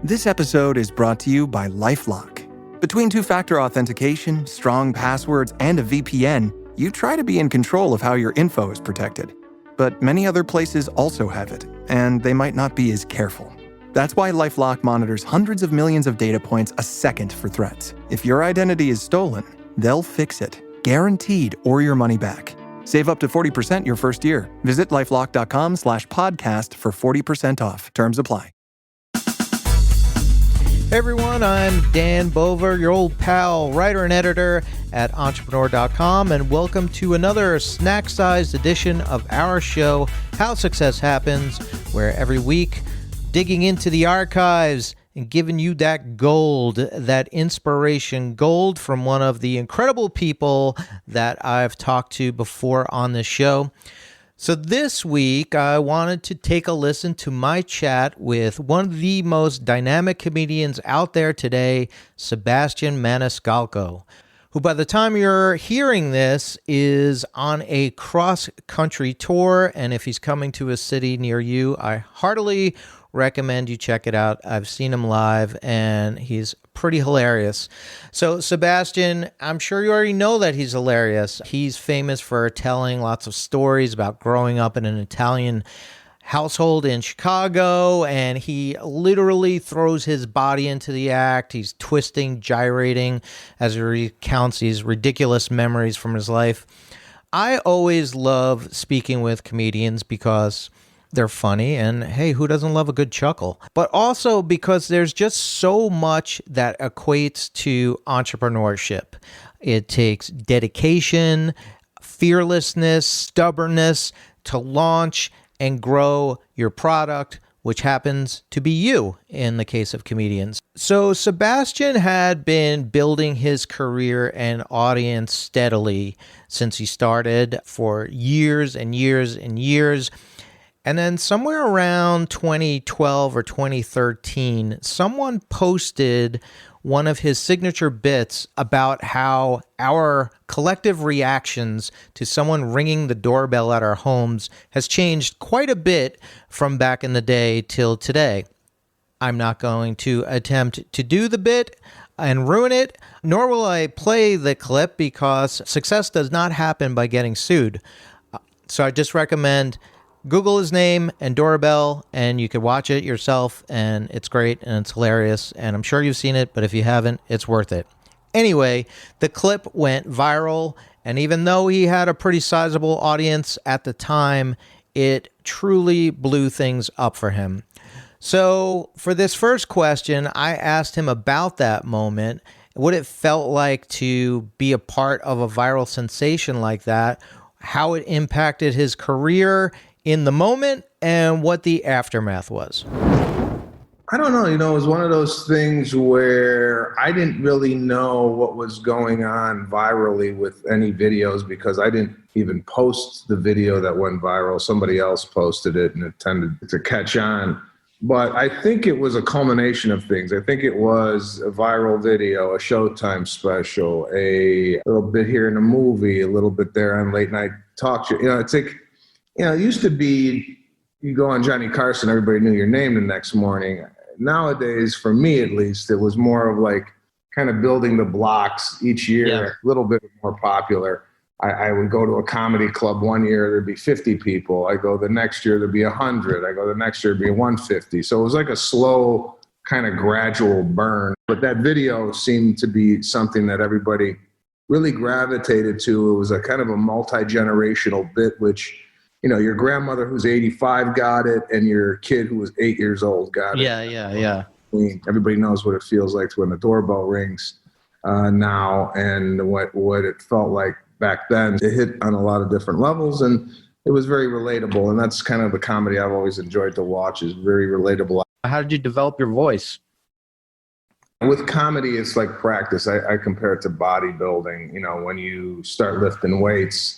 This episode is brought to you by LifeLock. Between two-factor authentication, strong passwords, and a VPN, you try to be in control of how your info is protected. But many other places also have it, and they might not be as careful. That's why LifeLock monitors hundreds of millions of data points a second for threats. If your identity is stolen, they'll fix it, guaranteed, or your money back. Save up to 40% your first year. Visit lifelock.com/podcast for 40% off. Terms apply. Hey everyone, I'm Dan Bover, your old pal, writer and editor at entrepreneur.com, and welcome to another snack-sized edition of our show, How Success Happens, where every week, digging into the archives and giving you that gold, that inspiration gold from one of the incredible people that I've talked to before on this show. So this week, I wanted to take a listen to my chat with one of the most dynamic comedians out there today, Sebastian Maniscalco, who by the time you're hearing this is on a cross-country tour, and if he's coming to a city near you, I heartily recommend you check it out. I've seen him live, and he's pretty hilarious. So Sebastian, I'm sure you already know that he's hilarious. He's famous for telling lots of stories about growing up in an Italian household in Chicago, and he literally throws his body into the act. He's twisting, gyrating as he recounts these ridiculous memories from his life. I always love speaking with comedians because they're funny, and hey, who doesn't love a good chuckle? But also because there's just so much that equates to entrepreneurship. It takes dedication, fearlessness, stubbornness to launch and grow your product, which happens to be you in the case of comedians. So Sebastian had been building his career and audience steadily since he started for years and years and years. And then somewhere around 2012 or 2013, someone posted one of his signature bits about how our collective reactions to someone ringing the doorbell at our homes has changed quite a bit from back in the day till today. I'm not going to attempt to do the bit and ruin it, nor will I play the clip because success does not happen by getting sued. So I just recommend Google his name and doorbell, and you could watch it yourself, and it's great, and it's hilarious, and I'm sure you've seen it, but if you haven't, it's worth it. Anyway, the clip went viral, and even though he had a pretty sizable audience at the time, it truly blew things up for him. So for this first question, I asked him about that moment, what it felt like to be a part of a viral sensation like that, how it impacted his career in the moment, and what the aftermath was. I don't know, it was one of those things where I didn't really know what was going on virally with any videos because I didn't even post the video that went viral. Somebody else posted it and it tended to catch on. But I think it was a culmination of things. I think it was a viral video, a Showtime special, a little bit here in a movie, a little bit there on late night talk show. It's like, it used to be you go on Johnny Carson, everybody knew your name the next morning. Nowadays, for me at least, it was more of like kind of building the blocks each year, a little bit more popular. I would go to a comedy club one year, there'd be 50 people. I go the next year, there'd be 100. I go the next year, there'd be 150. So it was like a slow kind of gradual burn. But that video seemed to be something that everybody really gravitated to. It was a kind of a multi-generational bit, which your grandmother who's 85 got it, and your kid who was 8 years old got it. Yeah. Everybody knows what it feels like when the doorbell rings now, and what it felt like back then. It hit on a lot of different levels, and it was very relatable. And that's kind of the comedy I've always enjoyed to watch, is very relatable. How did you develop your voice? With comedy, it's like practice. I compare it to bodybuilding. When you start lifting weights,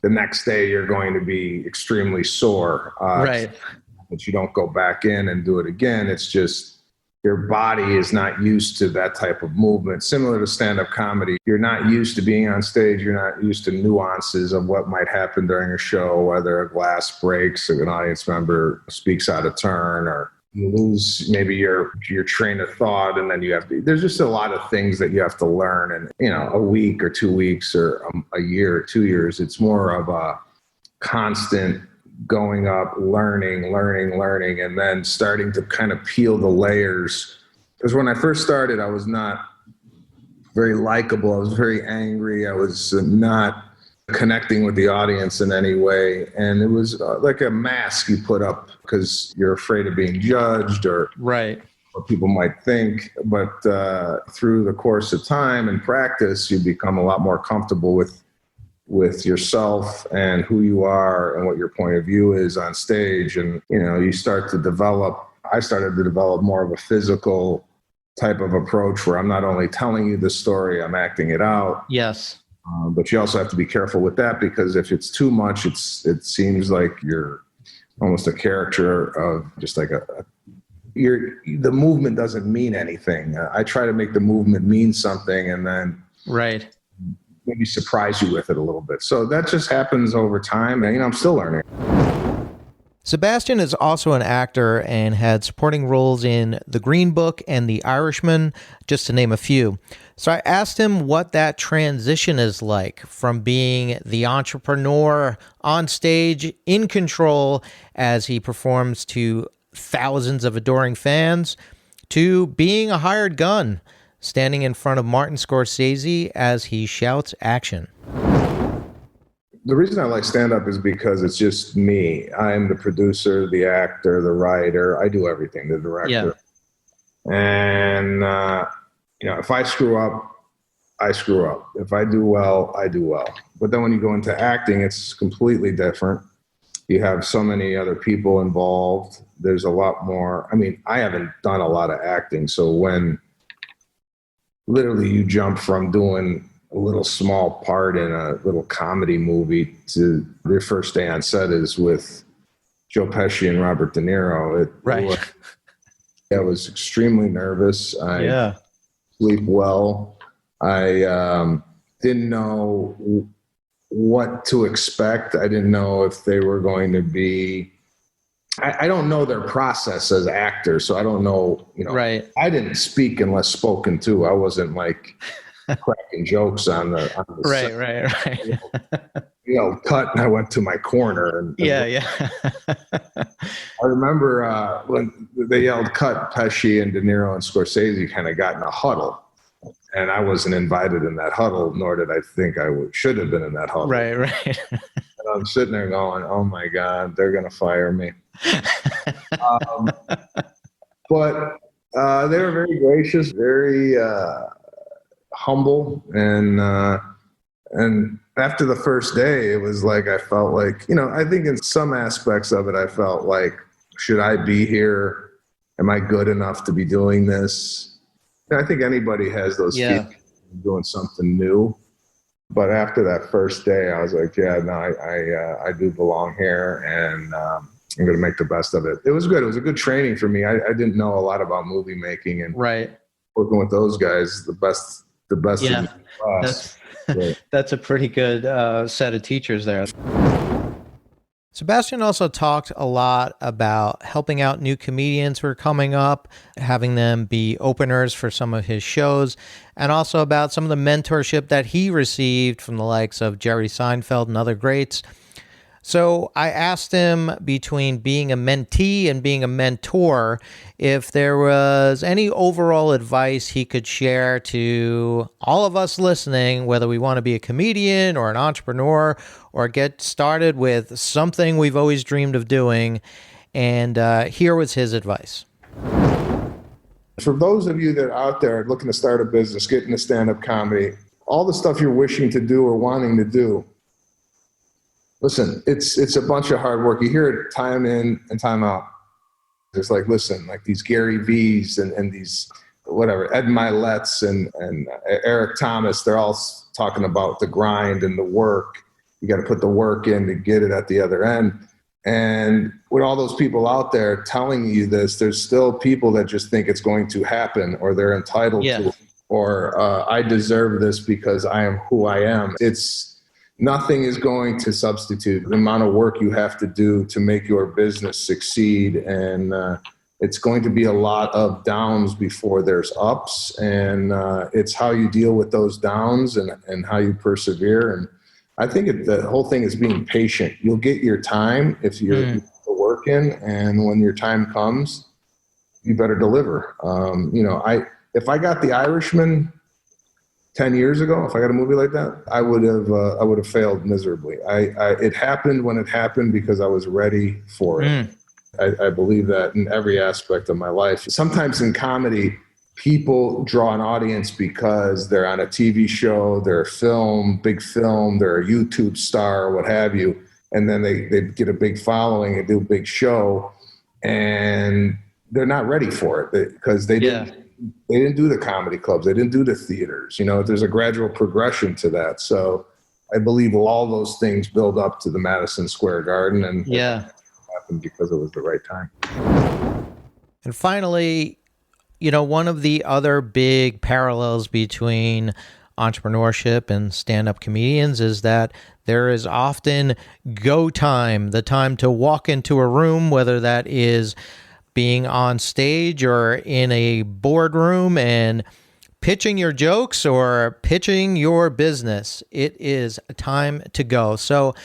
the next day you're going to be extremely sore. Right. But you don't go back in and do it again. It's just your body is not used to that type of movement. Similar to stand-up comedy, you're not used to being on stage. You're not used to nuances of what might happen during a show, whether a glass breaks, an audience member speaks out of turn, or You lose maybe your train of thought, and then there's just a lot of things that you have to learn. And, a week or 2 weeks or a year or 2 years, it's more of a constant going up, learning, and then starting to kind of peel the layers. Because when I first started, I was not very likable. I was very angry. I was not connecting with the audience in any way. And it was like a mask you put up because you're afraid of being judged or what people might think. But through the course of time and practice, you become a lot more comfortable with yourself and who you are and what your point of view is on stage. And, I started to develop more of a physical type of approach where I'm not only telling you the story, I'm acting it out. Yes. But you also have to be careful with that, because if it's too much, it seems like you're almost a character of just like the movement doesn't mean anything. I try to make the movement mean something and then maybe surprise you with it a little bit. So that just happens over time. And, I'm still learning. Sebastian is also an actor and had supporting roles in The Green Book and The Irishman, just to name a few. So I asked him what that transition is like from being the entrepreneur on stage in control as he performs to thousands of adoring fans to being a hired gun, standing in front of Martin Scorsese as he shouts action. The reason I like stand-up is because it's just me. I'm the producer, the actor, the writer. I do everything, the director. Yeah. And, if I screw up, I screw up. If I do well, I do well. But then when you go into acting, it's completely different. You have so many other people involved. There's a lot more. I haven't done a lot of acting. So when literally you jump from doing a little small part in a little comedy movie to their first day on set is with Joe Pesci and Robert De Niro. I was extremely nervous. I sleep well. I didn't know what to expect. I didn't know if they were going to be, I don't know their process as actors. So I don't know, I didn't speak unless spoken to. I wasn't like cracking jokes on the set. Right. Cut, and I went to my corner. And I remember when they yelled cut, Pesci and De Niro and Scorsese kind of got in a huddle, and I wasn't invited in that huddle, nor did I think I should have been in that huddle. Right. And I'm sitting there going, "Oh my God, they're gonna fire me." But they were very gracious, very humble, and after the first day, it was like I felt like, I think in some aspects of it, I felt like, should I be here? Am I good enough to be doing this? I think anybody has those feelings doing something new. But after that first day, I was like, I do belong here, and I'm going to make the best of it. It was good. It was a good training for me. I didn't know a lot about movie making, and working with those guys, the best in the class. That's a pretty good set of teachers there. Sebastian also talked a lot about helping out new comedians who are coming up, having them be openers for some of his shows, and also about some of the mentorship that he received from the likes of Jerry Seinfeld and other greats. So I asked him, between being a mentee and being a mentor, if there was any overall advice he could share to all of us listening, whether we want to be a comedian or an entrepreneur or get started with something we've always dreamed of doing. And here was his advice. For those of you that are out there looking to start a business, get into stand-up comedy, all the stuff you're wishing to do or wanting to do, listen, it's a bunch of hard work. You hear it time in and time out. It's like, listen, like these Gary V's and these, whatever, Ed Milet's and Eric Thomas, they're all talking about the grind and the work. You got to put the work in to get it at the other end. And with all those people out there telling you this, there's still people that just think it's going to happen, or they're entitled to it, or I deserve this because I am who I am. Nothing is going to substitute the amount of work you have to do to make your business succeed and it's going to be a lot of downs before there's ups, and it's how you deal with those downs and how you persevere. And I think the whole thing is being patient. You'll get your time if you're working, and when your time comes, you better deliver. If I got The Irishman 10 years ago, if I got a movie like that, I would have failed miserably. It happened when it happened because I was ready for it. I believe that in every aspect of my life. Sometimes in comedy, people draw an audience because they're on a TV show, they're a big film, they're a YouTube star, what have you, and then they get a big following and do a big show, and they're not ready for it because they didn't do the comedy clubs, they didn't do the theaters. There's a gradual progression to that. So I believe all those things build up to the Madison Square Garden, and happened because it was the right time. And finally, one of the other big parallels between entrepreneurship and stand-up comedians is that there is often go time, the time to walk into a room, whether that is being on stage or in a boardroom and pitching your jokes or pitching your business. It is time to go. So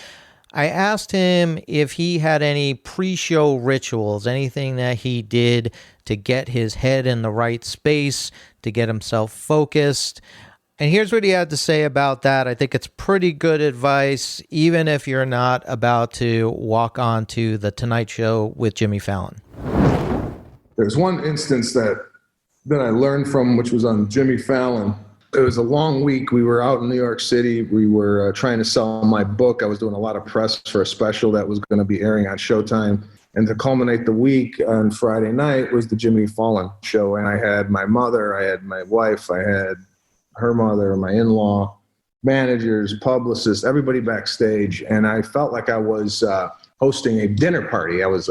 I asked him if he had any pre-show rituals, anything that he did to get his head in the right space, to get himself focused. And here's what he had to say about that. I think it's pretty good advice, even if you're not about to walk on to The Tonight Show with Jimmy Fallon. There's one instance that I learned from, which was on Jimmy Fallon. It was a long week. We were out in New York City. We were trying to sell my book. I was doing a lot of press for a special that was going to be airing on Showtime. And to culminate the week on Friday night was the Jimmy Fallon show. And I had my mother, I had my wife, I had her mother, my in-law, managers, publicists, everybody backstage. And I felt like I was hosting a dinner party. I was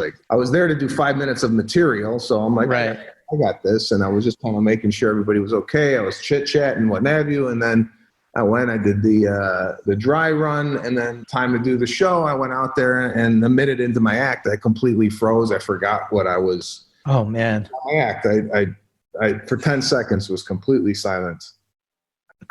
there to do 5 minutes of material. So I'm like, right. I got this. And I was just kind of making sure everybody was okay. I was chit-chatting, what have you. And then I did the dry run, and then time to do the show. I went out there, and a minute into my act, I completely froze. I forgot what I was. Oh man. My act. I for 10 seconds was completely silent.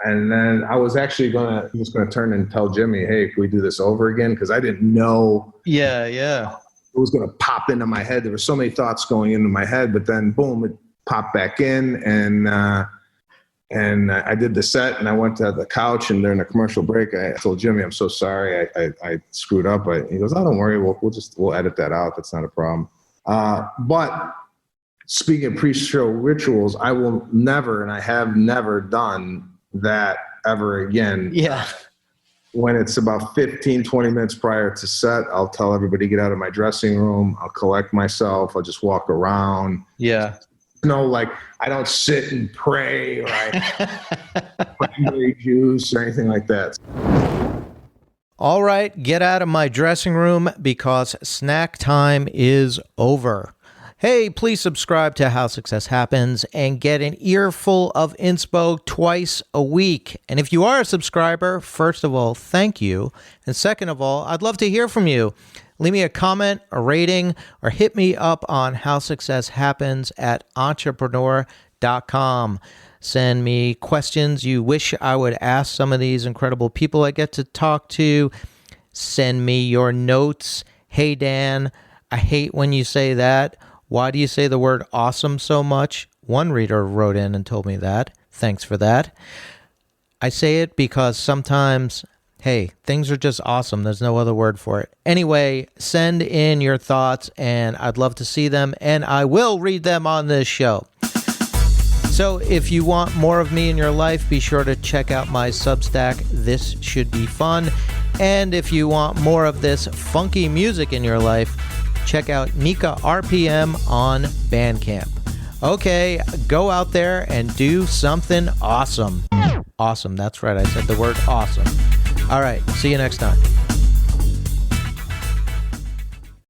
And then I was actually going to turn and tell Jimmy, hey, can we do this over again? Because I didn't know. Yeah. It was going to pop into my head. There were so many thoughts going into my head, but then boom, it popped back in, and I did the set, and I went to the couch, and during a commercial break, I told Jimmy, I'm so sorry, I screwed up. He goes, oh, don't worry, we'll edit that out. That's not a problem. But speaking of pre-show rituals, I will never, and I have never done that ever again. Yeah. When it's about 15, 20 minutes prior to set, I'll tell everybody to get out of my dressing room. I'll collect myself. I'll just walk around. Yeah. I don't sit and pray or cranberry juice or anything like that. All right, get out of my dressing room because snack time is over. Hey, please subscribe to How Success Happens and get an earful of inspo twice a week. And if you are a subscriber, first of all, thank you. And second of all, I'd love to hear from you. Leave me a comment, a rating, or hit me up on howsuccesshappens@entrepreneur.com. Send me questions you wish I would ask some of these incredible people I get to talk to. Send me your notes. Hey, Dan, I hate when you say that. Why do you say the word awesome so much? One reader wrote in and told me that. Thanks for that. I say it because sometimes, hey, things are just awesome. There's no other word for it. Anyway, send in your thoughts, and I'd love to see them, and I will read them on this show. So if you want more of me in your life, be sure to check out my Substack. This should be fun. And if you want more of this funky music in your life, check out Nika RPM on Bandcamp. Okay, go out there and do something awesome. Awesome, that's right. I said the word awesome. All right, see you next time.